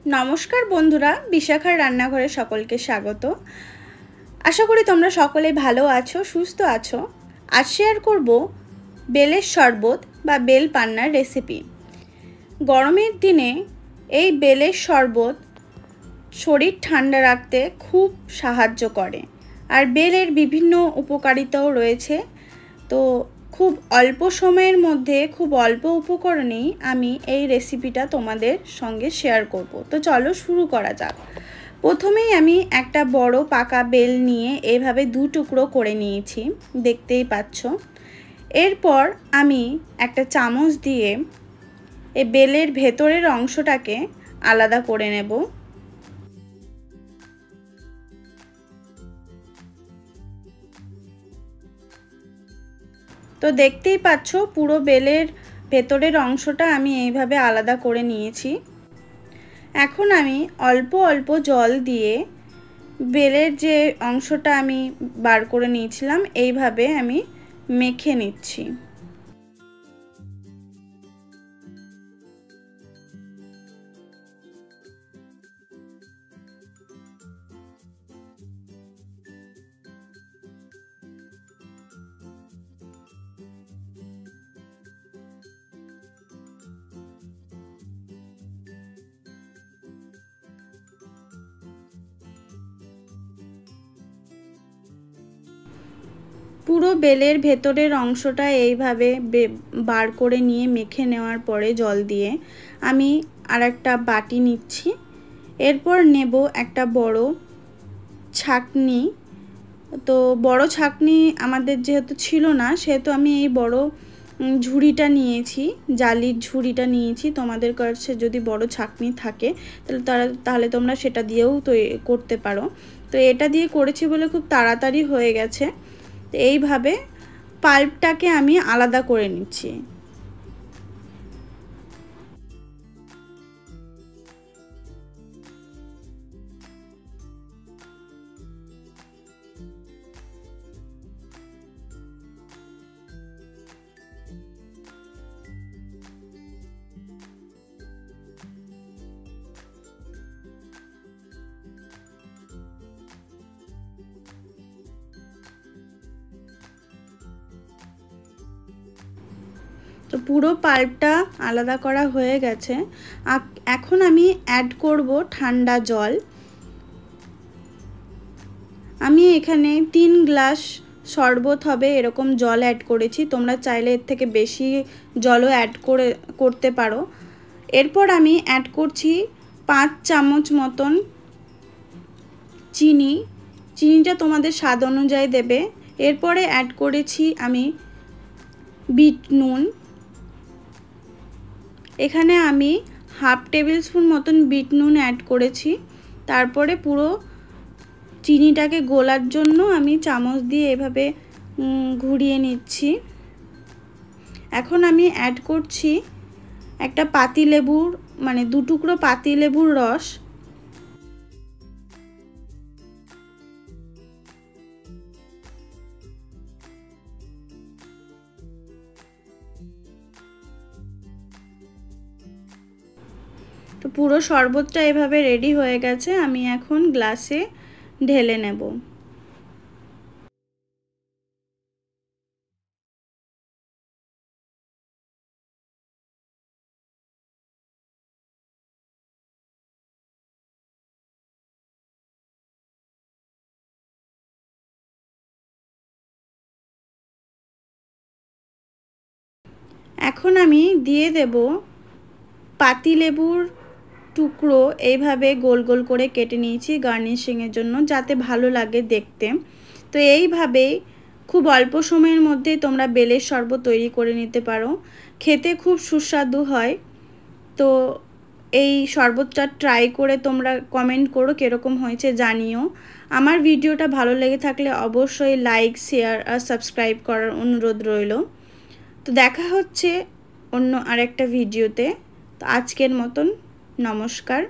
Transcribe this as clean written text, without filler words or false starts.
नमस्कार बंधुरा विशाखार रान्नाघरे सकलके स्वागत। आशा करी तोमरा सकलेई भालो आछो सुस्थ आछो। आज शेयर करब बेलेर शरबत बा बेल पान्नार रेसिपि। गरमेर दिने एई बेलेर शरबत शरीर ठंडा राखते खूब साहाज्य करे और बेलेर विभिन्न उपकारिताओ रयेछे। तो खूब अल्प समयेर मध्य खूब अल्प उपकरणेई आमी एई रेसिपिटा तोमादेर संगे शेयर करब। तो चलो शुरू करा जाक। प्रथमेई आमी एकटा बड़ो पाका बेल निये एइभावे दु टुकरो करे नियेछि, देखतेई पाচ্ছো। एरपर आमी एकटा चामच दिये ए बेलेर भेतरेर अंशटाके आलादा करे नेब। तो देखतेई पाচ্ছো पुरो बेलेर भेतरेर अंशटा आमी एइभावे आलादा करे नियेछि। एखन आमी अल्प अल्प जल दिए बेलेर जे अंशटा आमी बार करे नियेछिलाम एइभावे आमी मेखे निচ্ছি। पुरो बेलेर भेतरेर अंशटा एइभावे बार करे निये मेखे नेওয়ার परे जल दिए आमी आरेकटा बाटी निচ্ছি। एरपर नेब एकटा बड़ो छाकनी। तो बड़ो छाकनी आमादेर जेहेतु छिलो ना सेहेतु आमी एई बड़ो झुड़िटा निয়েছি, জালির ঝুড়িটা নিয়েছি। তোমাদের কাছে যদি বড় ছাকনি থাকে তাহলে তোমরা সেটা দিয়েও তো করতে পারো। তো এটা দিয়ে করেছি বলে খুব তাড়াতাড়ি হয়ে গেছে। তো এইভাবে পাল্পটাকে আমি আলাদা করে নিচ্ছি। तो पुरो पाल्पटा आलादा करा होये गेछे। एखन आमी ऐड करब ठंडा जल। आमी एखाने 3 ग्लास शरबत हबे एरकम जल ऐड करेछि। तोमरा चाइले एर थेके बेशी जलও ऐड करते पारो। एरपर आमी ऐड करछि 5 चामच मतन चिनी। चिनिटा तोमादेर स्वाद अनुयायी देबे। एरपरे ऐड करेछि आमी बीट नुन। एखाने आमी हाफ टेबिल स्पून मतन बीट नुन ऐड करेछि। तारपरे पुरो चिनिटाके गोलार जोन्नो आमी चामच दिए एभावे घुरिए निচ্ছি। এখন আমি ऐड করছি একটা পাতিলেবুর মানে 2 টুকরো পাতিলেবুর রস। तो पुरो शरबतटा एभावे रेडी हो गेছে। आमी এখন ग्लासे ढेले नेब। এখন আমি দিয়ে দেব পাতিলেবুর টুকরো এইভাবে গোল গোল করে কেটে নিয়েছি গার্নিশিংয়ের জন্য যাতে ভালো লাগে দেখতে। তো এইভাবেই খুব অল্প সময়ের মধ্যেই তোমরা বেলের শরবত তৈরি করে নিতে পারো। খেতে খুব সুস্বাদু হয়। তো এই শরবতটা ট্রাই করে তোমরা কমেন্ট করো কিরকম হয়েছে জানিও। আমার ভিডিওটা ভালো লেগে থাকলে অবশ্যই লাইক শেয়ার আর সাবস্ক্রাইব করার অনুরোধ রইল। তো দেখা হচ্ছে অন্য আরেকটা ভিডিওতে। তো আজকের মতন नमस्कार।